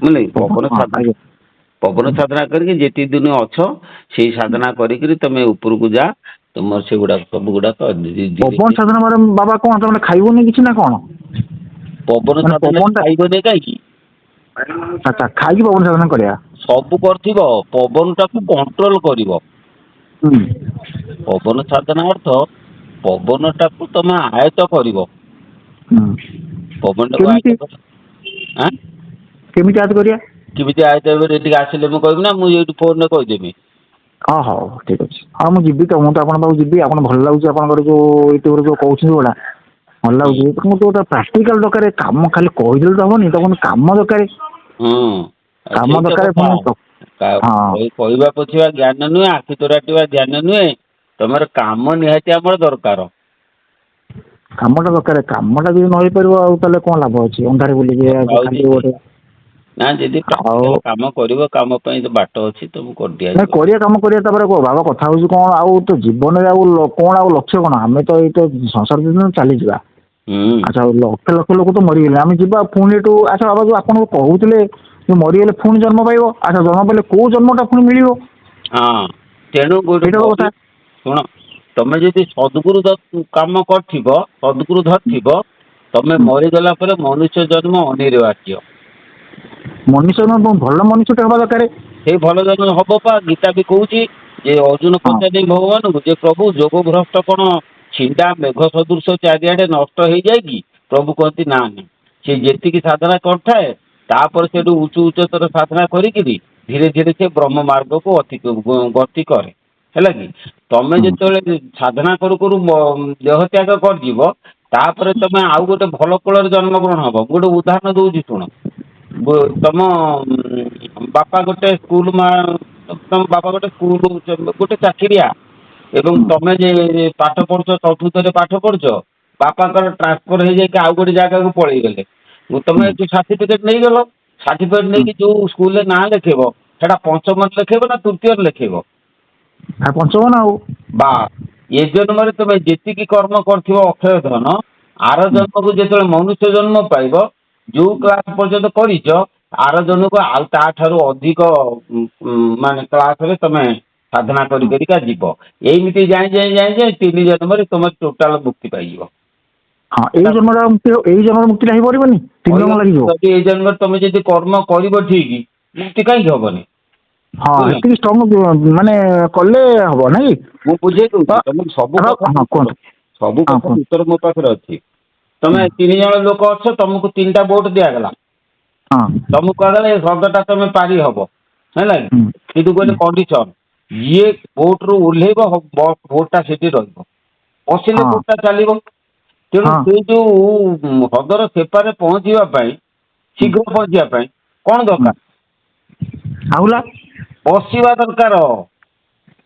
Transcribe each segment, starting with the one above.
ବୁଝିଲେ ପବନ, ପବନ ହଁ ସାଧନା ଆଜ୍ଞା। ପବନ ସାଧନା କରିକି ଯେତିକି ଦିନ ଅଛ ସେଇ ସାଧନା କରିକିରି ତମେ ଉପରକୁ ଯା ତୁମର ସେଗୁଡାକ ସବୁ ଗୁଡାକ ଧୀରେ ପବନ ଧୀରେ ସାଧନା ମାନେ ବାବା କଣ ତମେ ଖାଇବନି କିଛି ନା କଣ? ପବନ ମାନେ ସାଧନାରେ ପବନ ଟା, ଖାଇବନି କାହିଁକି? ଆଚ୍ଛା ଖାଇକି ପବନ ସାଧନା କରିବା। ସବୁ କରିଥିବ ପବନ ଟାକୁ କଣ୍ଟ୍ରୋଲ କରିବ। ହୁଁ। ପବନ ସାଧନା ଅର୍ଥ ପବନ ଟାକୁ ତମେ ଆୟତ କରିବ। ହୁଁ ପବନଟାକୁ କେମିତି ଆୟତ କର ଆଁ କେମିତି ଆୟତ କରିବା? କେମିତି ଆୟତ କରିବ ଏଠିକି ଆସିଲେ ମୁଁ କହିବି ନା ମୁଁ ଏଇଠି ଫୋନରେ କହିଦେବି? ହଁ ହଉ ଠିକ ଅଛି ହଁ ମୁଁ ଯିବି ତ ମୁଁ ତ ଆପଣଙ୍କ ପାଖକୁ ଯିବି ଆପଣ ଭଲ ଲାଗୁଛି ଆପଣଙ୍କର ଯୋଉ ୟୁଟ୍ୟୁବରେ ଯୋଉ କହୁଛନ୍ତି ଗୁଡା ଭଲ ହୁଁ ଲାଗୁଛି ମୁଁ ତ ଗୋଟେ ପ୍ରାକ୍ଟିକାଲ ଦରକାର କାମ ଖାଲି କହିଦେଲେ ତ ହବନି ତ ପୁଣି କାମ ଦରକାର। ହୁଁ ଆଉ କାମ ସେଇତ ଦରକାର କଥା ପୁଣି ହଁ କହିବା ପଛିବା ଜ୍ଞାନ ନୁହେଁ ଆଖି ତରାଟିବା ଜ୍ଞାନ ନୁହେଁ ତମର କାମ ନିହାତି ଆମର ଦରକାର। କାମଟା ଦରକାର କାମଟା ଯଦି ନ ହେଇପାରିବ ଆଉ ତାହେଲେ କଣ ଲାଭ ଅଛି ଅନ୍ଧାରେ ବୁଲିକି ପାଉଛି ଖାଲି ଗୋଟେ ନା ଯଦି ଆଉ ପ୍ରାକ୍ଟିକାଲ କାମ କରିବ କାମ ପାଇଁ ତ ବାଟ ଅଛି ତମକୁ ନାଇଁ କରିଦିଆଯିବ। କରିବା କାମ କରିବା ତାପରେ କୁହ ବାବା କଥା ହଉଛି କଣ ଆଉ ତ ଜୀବନରେ ଆଉ କଣ ଆଉ ଲକ୍ଷ୍ୟ କଣ ଆମେ ତ ଏଇତ ସଂସାର ଦିନ ଚାଲିଯିବା ହୁଁ ଆଚ୍ଛା ଲକ୍ଷ ଲକ୍ଷ ଲୋକ ତ ମରିଗଲେ ଆମେ ଯିବା ପୁଣି ଏଠୁ ଆଚ୍ଛା ବାବା ଯୋଉ ଆପଣଙ୍କୁ କହୁଥିଲେ ଯେ ମରିଗଲେ ପୁଣି ଜନ୍ମ ପାଇବ ଆଚ୍ଛା ଜନ୍ମ ପାଇଲେ କୋଉ ଜନ୍ମଟା ପୁଣି ମିଳିବ? ହଁ ତେଣୁ ଗୋଟେ ସେଇଟା ତ କଥା ଶୁଣ ତମେ ଯଦି ସଦ୍ଗୁରୁ କାମ କରିଥିବ ସଦ୍ଗୁରୁ ଧରିଥିବ ତମେ ହୁଁ। ମରିଗଲା ପରେ ମନୁଷ୍ୟ ଜନ୍ମ ଅନିର୍ବାର୍ଯ୍ୟ। ମଣିଷ ଭଲ ମଣିଷଟେ ହବା ଦରକାର। ସେଇ ଭଲ ଜନ୍ମ ହବ ପା ଗୀତା ବି କହୁଛି ଯେ ଅର୍ଜୁନ ହଁ ପଚାରିଲେ ଭଗବାନଙ୍କୁ ଯେ ପ୍ରଭୁ ଯୋଗ ଭ୍ରଷ୍ଟ କଣ ଛିଣ୍ଡା ମେଘ ସଦୃଶ ଚାରିଆଡେ ନଷ୍ଟ ହେଇଯାଏ କି ପ୍ରଭୁ କହନ୍ତି ନା ନା ସେ ଯେତିକି ସାଧନା କରିଥାଏ ତାପରେ ସେଠୁ ଉଚ୍ଚ ଉଚ୍ଚତର ସାଧନା କରିକିରି ଧୀରେ ଧୀରେ ସେ ବ୍ରହ୍ମ ମାର୍ଗକୁ ଗତି କରେ ହେଲା କି ତମେ ହୁଁ ଯେତେବେଳେ ସାଧନା କରୁ କରୁ ଦେହ ତ୍ୟାଗ କରିଯିବ ତାପରେ ତମେ ଆଉ ଗୋଟେ ଭଲ କୁଳରେ ଜନ୍ମ ଗ୍ରହଣ ହବ ଗୋଟେ ଉଦାହରଣ ଦଉଛି ଶୁଣ ତମ ବାପା ଗୋଟେ ସ୍କୁଲ ତମ ବାପା ଗୋଟେ ସ୍କୁଲ ଗୋଟେ ଚାକିରିଆ ଏବଂ ହୁଁ ତମେ ଯେ ପାଠ ପଢୁଛ ଚତୁର୍ଥରେ ପାଠ ପଢୁଛ ବାପାଙ୍କର ଟ୍ରାନ୍ସଫର ହେଇଯାଇକି ଆଉ ଗୋଟେ ଜାଗାକୁ ପଳେଇଗଲେ ତମେ ହୁଁ ସାର୍ଟିଫିକେଟ ନେଇଗଲ ସାର୍ଟିଫିକେଟ ହୁଁ ନେଇକି ଯୋଉ ସ୍କୁଲରେ ନାଁ ଲେଖେଇବ ସେଟା ପଞ୍ଚମରେ ଲେଖେଇବ ନା ତୃତୀୟରେ ଲେଖେଇବ? ଆ ପଞ୍ଚମ ନା ଆଉ। ବା ଏ ଜନ୍ମରେ ତମେ ଯେତିକି କର୍ମ କରିଥିବ ଅକ୍ଷୟ ଧନ ଆର ହୁଁ ଜନ୍ମକୁ ଯେତେବେଳେ ମନୁଷ୍ୟ ଜନ୍ମ ପାଇବ ଯୋଉ କ୍ଲାସ ପର୍ଯ୍ୟନ୍ତ କରିଛ ଆର ଜନ୍ମକୁ ଆଉ ତା ଠାରୁ ଅଧିକ ମାନେ କ୍ଲାସରେ ତମେ ସାଧନା କରି ହୁଁ କରିକା ଯିବ ଏଇମିତି ଯାଇ ତିନି ଜନ୍ମରେ ତମେ ଟୋଟାଲ ମୁକ୍ତି ପାଇଯିବ। ହଁ ଏଇ ଏଟା ଜନ୍ମରେ ମୁକ୍ତି ଏଇ ଜନ୍ମରେ ମୁକ୍ତିଟା ହେଇପାରିବନି ତିନି ଜନ୍ମ ଲାଗିଯିବ? ଯଦି ଏଇ ଜନ୍ମରେ ତମେ ଯଦି କର୍ମ କରିବ ଠିକ ମୁକ୍ତି କାହିଁକି ହବନି? ହଁ ବୁଝିଲ ଏତିକି ଷ୍ଟ୍ରଙ୍ଗ ମାନେ କଲେ ହବ ନାଇଁ କି? ମୁଁ ବୁଝେଇ ତ ଦଉଛି ତମେ ସବୁ କଥା ହଁ କୁହନ୍ତୁ ସବୁ ହଁ କଥା କୁହନ୍ତୁ ଉତ୍ତର ମୋ ପାଖରେ ଅଛି। ହୁଁ ତମେ 3 ଜଣ ଲୋକ ଅଛ ତମକୁ 3ଟା ଭୋଟ ଦିଆଗଲା ହଁ ତମକୁ କୁହାଗଲା ଏ ହ୍ରଦଟା ତମେ ପାରି ହବ ହେଲା ହୁଁ କିନ୍ତୁ ହୁଁ ଗୋଟେ କଣ୍ଡିସନ ଯିଏ ବୋଟରୁ ଓହ୍ଲେଇବ ଭୋଟଟା ସେଠି ରହିବ ବସିଲେ ହଁ ଭୋଟଟା ଚାଲିବ ତେଣୁ ହଁ ସେଇ ଯୋଉ ହ୍ରଦର ସେପାରେ ପହଞ୍ଚିବା ପାଇଁ ହୁଁ ଶୀଘ୍ର ପହଞ୍ଚିବା ପାଇଁ କଣ ହୁଁ ଦରକାର? ଆହୁଲା ବସିବା ଦରକାର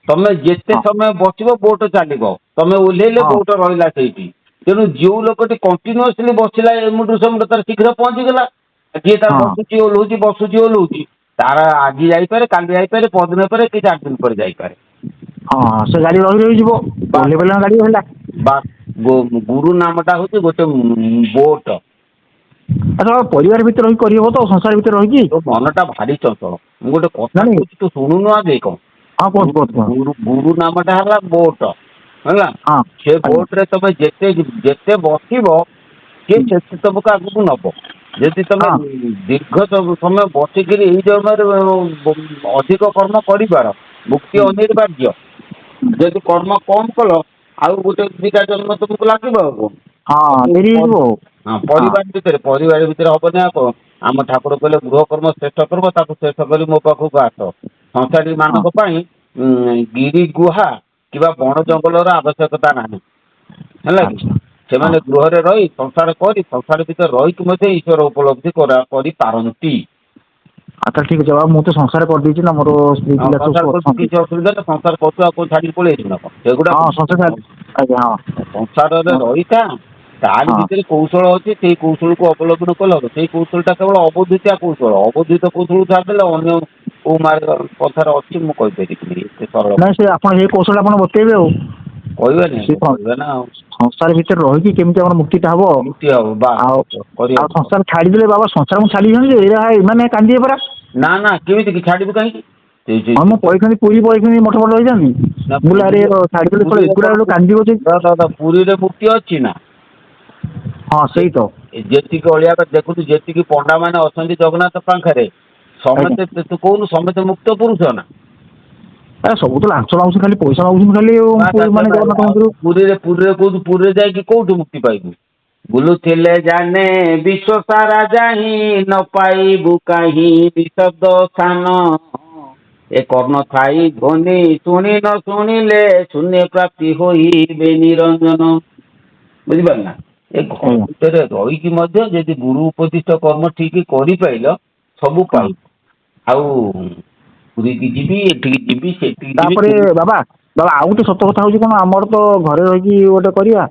ତମେ ଯେତେ ହଁ ସମୟ ବସିବ ବୋଟ ଚାଲିବ ତମେ ଓହ୍ଲେଇଲେ ହଁ ବୋଟ ରହିଲା ସେଇଠି ତେଣୁ ଯୋଉ ଲୋକଟି କଣ୍ଟିନ୍ୟୁଅସଲି ବସିଲା ଏମୁଣ୍ଡରୁ ସେମୁଣ୍ଡ ତାର ଶୀଘ୍ର ପହଞ୍ଚିଗଲା ଯିଏ ତାର ହଁ ବସୁଛି ଓହ୍ଲଉଛି ବସୁଛି ଓହ୍ଲଉଛି ତାର ଆଜି ଯାଇପାରେ କାଲି ଯାଇପାରେ ପରଦିନ ପରେ କି 4 ଦିନ ପରେ ଯାଇପାରେ। ହଁ ସେ ଗାଡି ରହି ରହିଯିବ ଓହ୍ଲେଇ ପଡ଼ିଲା ଗାଡି ରହିଲା। ବା ଗୁରୁ ନାମଟା ହଉଛି ଗୋଟେ ବୋଟ। ଆଚ୍ଛା ପରିବାର ଭିତରେ ରହିି କରିହବ ତ ସଂସାର ଭିତରେ ରହିକି? ତୋ ମନଟା ଭାରି ଚଞ୍ଚଳ ମୁଁ ଗୋଟେ କଥା ନାଇଁ କହୁଛି ତୁ ଶୁଣୁନୁ ଆଗେ କଣ ହଁ କୁହନ୍ତୁ କୁହନ୍ତୁ କୁହନ୍ତୁ ଗୁରୁ ନାମଟା ହେଲା ବୋଟ ହେଲା ହଁ ସେ ଆଜ୍ଞା ବୋଟରେ ତମେ ଯେତେ ବସିବ ସିଏ ସେତେ ତମକୁ ଆଗକୁ ନବ ଯଦି ତମେ ହଁ ଦୀର୍ଘ ସମୟ ବସିକିରି ଏଇ ଜନ୍ମରେ ଅଧିକ କର୍ମ କରିପାର ମୁକ୍ତି ଅନିର୍ବାର୍ଯ୍ୟ ଯଦି କର୍ମ କମ କଲ ଆଉ ଗୋଟେ 2ଟା ଜନ୍ମ ତମକୁ ଲାଗିବ ଆଉ ହଁ ଡେରି ହେଇଯିବ ଆଉ ହଁ ପରିବାର ଭିତରେ ହବନି ଆଉ କଣ ଆମ ଠାକୁର କହିଲେ ଗୃହ କର୍ମ ଶ୍ରେଷ୍ଠ କର୍ମ ତାକୁ ଶେଷ କରି ମୋ ପାଖକୁ ଆସ ସଂସାରୀ ହଁ ମାନଙ୍କ ପାଇଁ ଗିରି ଗୁହା କିମ୍ବା ବଣ ଜଙ୍ଗଲର ଆବଶ୍ୟକତା ନାହିଁ ହେଲା କି ଆଚ୍ଛା ହଁ ସେମାନେ ଗୃହରେ ରହି ସଂସାର କରି ସଂସାର ଭିତରେ ରହିକି ମଧ୍ୟ ଈଶ୍ୱର ଉପଲବ୍ଧି କରିପାରନ୍ତି। ଆଚ୍ଛା ଠିକ ଅଛି ବାବା ମୁଁ ତ ସଂସାର କରିଦେଇଛି ନା ମୋର ସ୍ତ୍ରୀ ହଁ ପିଲା ସଂସାର ସବୁ କରୁଛୁ ଅଛନ୍ତି। କିଛି ଅସୁବିଧା ନାହିଁ ସଂସାର କରୁଛୁ ଆଉ କଣ ଛାଡିକି ପଳେଇ ଆସିବୁ ନା କଣ ସେଗୁଡା ହଁ ସଂସାର ଆଜ୍ଞା ସଂସାରରେ ହଁ ରହିଥା ତାରି ହଁ ଭିତରେ କୌଶଳ ଅଛି ସେଇ କୌଶଳକୁ ଅବଲମ୍ବନ କଲେ ହବ ସେଇ କୌଶଳଟା କେବଳ ଅବଧୂତିଆ କୌଶଳ ଅବଧୂତ କୌଶଳକୁ ଛାଡ଼ିଦେଲେ ଅନ୍ୟ କୋଉ ମାର୍ଗ ପଥର ଅଛି ମୁଁ କହିପାରିବିନି। ଏତେ ସରଳ ନାଇଁ ସେ ଆପଣ ଏଇ କୌଶଳ ଆପଣ ବତେଇବେ ଆଉ କହିବେନି ସେ କଣ କହିବେ ନା ଆଉ ସଂସାର ଭିତରେ ରହିକି କେମିତି ଆମର ମୁକ୍ତିଟା ହବ ମୁକ୍ତି ହବ ବା ଆଉ କରିବା। ଆଉ ସଂସାର ଛାଡ଼ିଦେଲେ ବାବା ସଂସାର ମୁଁ ଛାଡ଼ିବି ଯେ ଏଇରା ଏମାନେ କାନ୍ଦିବେ ପରା। ନା ନା କେମିତି କି ଛାଡ଼ିବୁ କାହିଁକି? ହଁ ମୁଁ ପଳେଇଥାନ୍ତି ପୁରୀ ପଳେଇଥାନ୍ତି ମଠ ଫଟ ରହିଥାନ୍ତି ନା ବୁଲାରେ ଛାଡ଼ିଦେଲେ ପଳେଇ ଏଗୁଡ଼ା କାନ୍ଦିବ ଯେ। ପୁରୀରେ ମୁକ୍ତି ଅଛି ନା? ହଁ ସେଇ ତ ଯେତିକି ଅଳିଆ ଦେଖୁଛୁ, ଯେତିକି ପଣ୍ଡା ମାନେ ଅଛନ୍ତି ଜଗନ୍ନାଥ ପାଖରେ ଆଜ୍ଞା ସମସ୍ତେ, ତୁ କହୁନୁ ସମସ୍ତେ ମୁକ୍ତ ପୁରୁଷ ନା? ସବୁ ତ ଲାଞ୍ଚ ମାଗୁଛନ୍ତି, ଖାଲି ପଇସା ମାଗୁଛନ୍ତି ଖାଲି ମାନେ ଜଗନ୍ନାଥ ମନ୍ଦିର। ପୁରୀରେ କହୁଛୁ, ପୁରୀରେ ଯାଇକି କୋଉଠୁ ମୁକ୍ତି ପାଇବୁ? ବୁଲୁଥିଲେ ଜାନେ ବିଶ୍ୱ ସାରା ଯାହିଁ ନ ପାଇବୁ କାହିଁ ବିଶବ୍ଦ ସ୍ଥାନ ଏ କର୍ଣ୍ଣ ଥାଇ ଧ୍ୱନି ଶୁଣି ନ ଶୁଣିଲେ ଶୂନ୍ୟ ପ୍ରାପ୍ତି ହୋଇବେ ନିରଞ୍ଜନ। ବୁଝିପାରିଲ ନା? ଏ ଘର ଆଜ୍ଞା ଭିତରେ ରହିକି ମଧ୍ୟ ଯଦି ଗୁରୁ ଉପଦିଷ୍ଟ କର୍ମ ଠିକ କରିପାରିଲ ସବୁ ହଁ ପାଇବ। ଆଉ ପୁରୀକି ଯିବି, ଏଠିକି ଯିବି, ସେଠିକି ଯିବି ତାପରେ ବାବା ବାବା ଆଉ ଗୋଟେ ସତ କଥା ହଉଛି କଣ, ଆମର ତ ଘରେ ରହିକି ଗୋଟେ କରିବା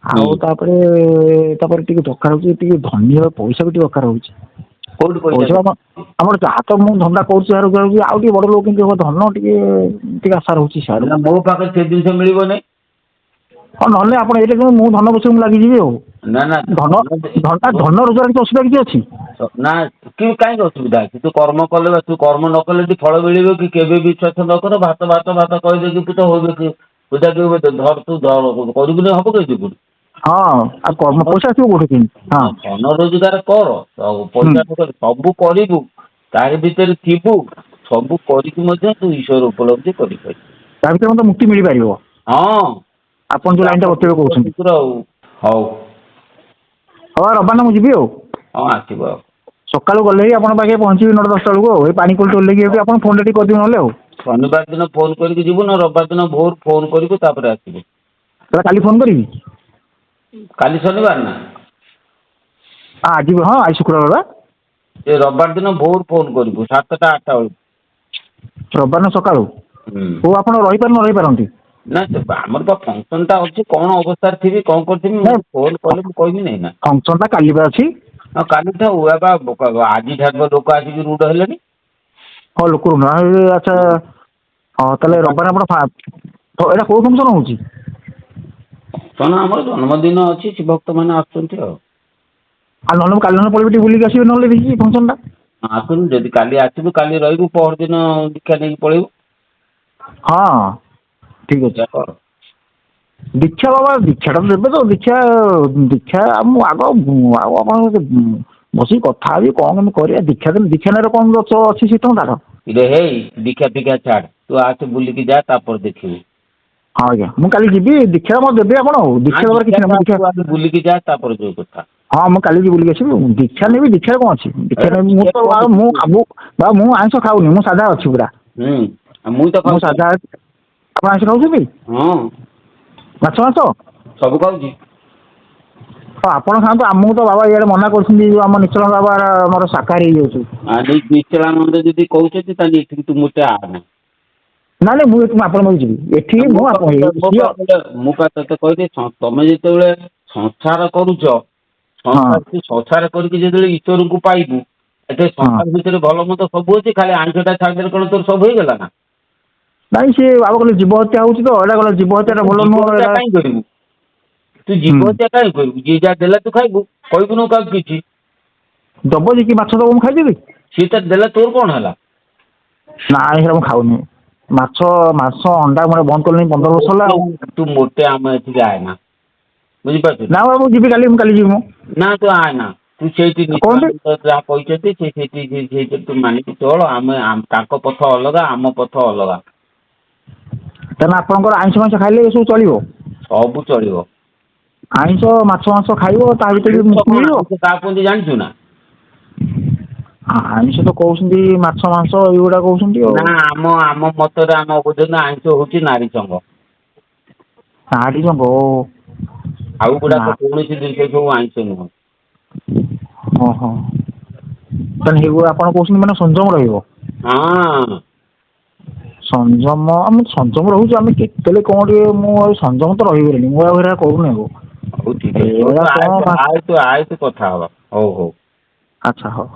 ଆଉ ତାପରେ ଟିକେ ଦରକାର ହଉଛି, ଟିକେ ଧନୀ ହବା ପଇସା ବି ଟିକେ ଦରକାର ହଉଛି। କୋଉଠି ପଇସା ଆମର ଯାହା ତ ମୁଁ ଧନ୍ଦା କରୁଛି ଆଉ ଟିକେ ବଡ ଲୋକ କେମିତି ହବ, ଧନ ଟିକେ ଆଶା ରହୁଛି ସିଆଡୁ। ନା ମୋ ପାଖରେ ସେ ଜିନିଷ ମିଳିବ ନାହିଁ। ହଁ ନହେଲେ ଆପଣ ଏଇଟା ମୁଁ ଧନ ପଛକୁ ମୁଁ ଲାଗିଯିବି ଆଉ। ନା ନା ଧନ ରୋଜଗାର କିଛି ଅସୁବିଧା କିଛି ଅଛି? ନା କାହିଁକି ଅସୁବିଧା ଅଛି? ତୁ କର୍ମ କଲେ ବା, ତୁ କର୍ମ ନ କଲେ ଟି ଫଳ ମିଳିବ କି? କେବେ ବିଶ୍ୱାସ ନ କର, ଭାତ କହିଦେଇକି ପୂଜା ତୁ କରିବୁନି ହବ କେମିତି? ହଁ ଆଉ କର୍ମ ପଇସା ଆସିବ କୋଉଠି କେମିତି? ହଁ ଧନ ରୋଜଗାର କର, ହୁଁ ପଇସା ସବୁ କରିବୁ, ତାରି ଭିତରେ ଥିବୁ, ସବୁ କରିକି ମଧ୍ୟ ତୁ ଈଶ୍ୱର ଉପଲବ୍ଧି କରିପାରିବୁ। ତା ଭିତରେ ମୋତେ ମୁକ୍ତି ମିଳିପାରିବ। ହଁ ଆପଣ ଯୋଉ ଲାଇନଟା ବତେଇବେ କହୁଛନ୍ତି। ଆଉ ହଉ ହଉ ରବିବାର ମୁଁ ଯିବି ଆଉ। ହଁ ଆସିବ ଆଉ। ସକାଳୁ ଗଲେ ହିଁ ଆପଣଙ୍କ ପାଖେ ପହଞ୍ଚିବି 9ଟା 10ଟା ବେଳକୁ ଆଉ। ଏଇ ପାଣିକୋଇଲି ଓହ୍ଲେଇକି ହେବି, ଆପଣ ଫୋନ୍ ଟା ଟିକେ କରିଦେବେ ନହେଲେ ଆଉ। ଶନିବାର ଦିନ ଫୋନ୍ କରିକି ଯିବୁ ନା ରବିବାର ଦିନ ଭୋର ଫୋନ୍ କରିବୁ ତାପରେ ଆସିବୁ? ତାହେଲେ କାଲି ଫୋନ୍ କରିବି? କାଲି ଶନିବାର ନା? ଆଜି ଶୁକ୍ରବାର ବା। ସେ ରବିବାର ଦିନ ଭୋର ଫୋନ୍ କରିବୁ 7ଟା 8ଟା ବେଳକୁ। ରବିବାର ଦିନ ସକାଳୁ? ହୁଁ। ହଉ ଆପଣ ରହିପାରନ୍ତି ନ ରହିପାରନ୍ତି? ନା ଆମର ବା ଫଙ୍କସନ୍ ଟା ଅଛି, କଣ ଅବସ୍ଥାରେ ଥିବି କଣ କରିଥିବି ନାଇଁ ମୁଁ ଫୋନ୍ କଲେ ମୁଁ କହିବି ନାଇଁ ନା। ଫଙ୍କସନ୍ ଟା କାଲି ବା ଅଛି। ହଁ କାଲି ଥାଉ, ଆଜି ଠାରୁ ଲୋକ ଆସିକି ରୁଣ୍ଡ ହେଲେଣି। ହଁ ଲୋକ ଆଚ୍ଛା ହଁ ତାହେଲେ ରବିବାର ଆପଣ ଏଇଟା କୋଉ ଫଙ୍କସନ୍ ହଉଛି? ଫଙ୍କସନ୍ ଆମର ଜନ୍ମଦିନ ଅଛି, ଭକ୍ତ ମାନେ ଆସୁଛନ୍ତି ଆଉ। ଆଉ ନହେଲେ ମୁଁ କାଲି ନହେଲେ ପଳେଇବି ଟିକେ ବୁଲିକି ଆସିବି ନହେଲେ ଦେଖିକି ଫଙ୍କସନ୍ ଟା। ଆସୁନୁ ଯଦି କାଲି ଆସିବୁ, କାଲି ରହିବୁ, ପହରଦିନ ଦୀକ୍ଷା ନେଇକି ପଳେଇବୁ। ହଁ ଠିକ୍ ଅଛି। ସେଇଆ କର। ଦୀକ୍ଷା ବାବା ଦୀକ୍ଷାଟା ତ ଦେବେ ତ, ଦୀକ୍ଷା ମୁଁ ଆଗ ଆପଣ ବସିକି କଥା ହେବି କଣ କେମିତି କରିବା, ଦୀକ୍ଷା ନେଲେ କଣ ଅଛି ସିଷ୍ଟମ୍ ତାର? ଇରେ ହେଇ ଦୀକ୍ଷା ଫିକ୍ଷା ଛାଡ, ତୁ ଆସେ ବୁଲିକି ଯା ତାପରେ ଦେଖିବୁ। ହଁ ଆଜ୍ଞା ମୁଁ କାଲି ଯିବି, ଦୀକ୍ଷା ମୋତେ ଦେବେ ଆପଣ ଆଉ। ନା ଦୀକ୍ଷା ଦେବାର କିଛି ନାହିଁ, ମୁଁ ଦୀକ୍ଷା ତୁ ଆଗେ ବୁଲିକି ଯା ତାପରେ ଯୋଉ କଥା। ହଁ ମୁଁ କାଲି ଯିବି ବୁଲିକି ଆସିବି। ଦୀକ୍ଷା ନେବି, ଦୀକ୍ଷାରେ କଣ ଅଛି? ଦୀକ୍ଷା ନେବି ମୁଁ ଦୀକ୍ଷା ତ କଣ ମୁଁ ଆଇଁଷ ଖାଉନି, ମୁଁ ସାଧା ଅଛି ପୁରା। ହୁଁ ଆଉ ମୁଇଁ ତ ମୁଁ ଖାଉଛି। ସାଧା ଅଛି। ଆପଣ ଆଇଁଷ ଖାଉଛନ୍ତି? ହଁ ମାଛ ମାଂସ? ସବୁ ଖାଉଛି। ହଁ ଆପଣ ଖାଆନ୍ତୁ, ଆମକୁ ତ ବାବା ଇଆଡେ ମନା କରୁଛନ୍ତି, ଯୋଉ ଆମ ନିଶ୍ଚଳ ବାବା ଆମର ଶାକାହାରୀ ହେଇଯାଉଛୁ। ନିଶ୍ଚଳାନନ୍ଦ ଯଦି କହୁଛନ୍ତି ତାହେଲେ ଏଠିକି ତୁ ମୋଟେ ଆନା। ନାଇଁ ମୁଁ ଆପଣଙ୍କ ପାଖକୁ ଯିବି। ଏଠି ମୁଁ ମୁଁ ପା ତତେ କହିଲି ତମେ ଯେତେବେଳେ ସଂସାର କରୁଛ, ହଁ ସଂସାର କରିକି ଯେତେବେଳେ ଈଶ୍ୱରଙ୍କୁ ପାଇବୁ, ଏଠି ହଁ ସଂସାର ଭିତରେ ଭଲ ମନ୍ଦ ସବୁ ଅଛି, ଖାଲି ଆଇଁଷଟା ଛାଡ଼ିଦେଲେ କଣ ତୋର ସବୁ ହେଇଗଲା ନା? ନାଇଁ ସିଏ ବାବା କହିଲେ ଜୀବ ହତ୍ୟା ହଉଛି ତ, ଏଇଟା କହିଲେ ଜୀବ ହତ୍ୟା ଟା ତୁ ଭଲ ଜୀବ ନୁହଁ ହତ୍ୟା ଏଇଟା। କାହିଁ କରିବୁ? ତୁ ହୁଁ ଜୀବ ହତ୍ୟା କାହିଁ କରିବୁ? ଯିଏ ଯାହା ଦେଲା ତୁ ଖାଇବୁ, କହିବୁନୁ କାହାକୁ କିଛି। ଦବ ଯେ, କିଏ ମାଛ ଦବ ମୁଁ ଖାଇଦେବି? ସିଏ ତ ଦେଲା ତୋର କଣ ହେଲା? ନାଇଁ ସେଟା ମୁଁ ଖାଉନି। ମାଛ, ମାଂସ, ଅଣ୍ଡା ମୁଁ ବନ୍ଦ କଲିଣି 15 ବର୍ଷ ହେଲା ଆଉ। ତୁ ମୋଟେ ଆମ ଏଠିକି ଆଏନା। ବୁଝିପାରୁଛୁ ନା ବାବା ମୁଁ ଯିବି କାଲି, କାଲି ଯିବି ମୁଁ। ନା ତୁ ଆଏନା, ତୁ ସେଇଠି କହୁଛନ୍ତି ଯାହା କହିଛନ୍ତି ସେଇଠି ତୁ ମାନିକି ଚଳ। ତାଙ୍କ ପଥ ଅଲଗା, ଆମ ପଥ ଅଲଗା। ତାହେଲେ ଆପଣଙ୍କର ଆଇଁଷ ଫାଇଁଷ ଖାଇଲେ ଏ ସବୁ ଚଳିବ? ସବୁ ଚଳିବ। ଆଇଁଷ ମାଛ ମାଂସ ଖାଇବ ତା ଭିତରେ ବି ଆଇଁଷ ମୁକ୍ତି କଣ ମିଳିବ? ଆଇଁଷ କାହା କୁହନ୍ତି ଜାଣିଛୁ ନା? ଆଇଁଷ ତ କହୁଛନ୍ତି ମାଛ ମାଂସ ଏଇଗୁଡା କହୁଛନ୍ତି ଆଉ। ନା ଆମ ମତରେ ଆମ ବୁଝ ଆଇଁଷ ହଉଛି ନାରୀ ସଙ୍ଗ। ନାଡି ଜଙ୍ଗ ଆଉ ନା ଗୁଡାକ କୌଣସି ଜିନିଷ ସବୁ ଆଇଁଷ ନୁହଁ। ଓହୋ ତାହେଲେ ହେଇଗୁଡ଼ା ଆପଣ କହୁଛନ୍ତି ମାନେ ସଂଯମ ରହିବ? ହଁ। ସଂଯମ ଆମେ ସଂଯମ ରହୁଛୁ, ଆମେ କେତେବେଳେ କଣ ଟିକେ ମୁଁ ଆଉ ସଂଯମ ତ ରହିପାରିବିନି, ମୁଁ ଆଉ ହେରା କରୁନି ଆଉ। ହଉ ଠିକ ଅଛି, ହଉ ଏଇଗୁଡ଼ା ତୁ କଣ ଆସେ କଥା ହବା। ହଉ ହଉ। ଆଚ୍ଛା ହଉ।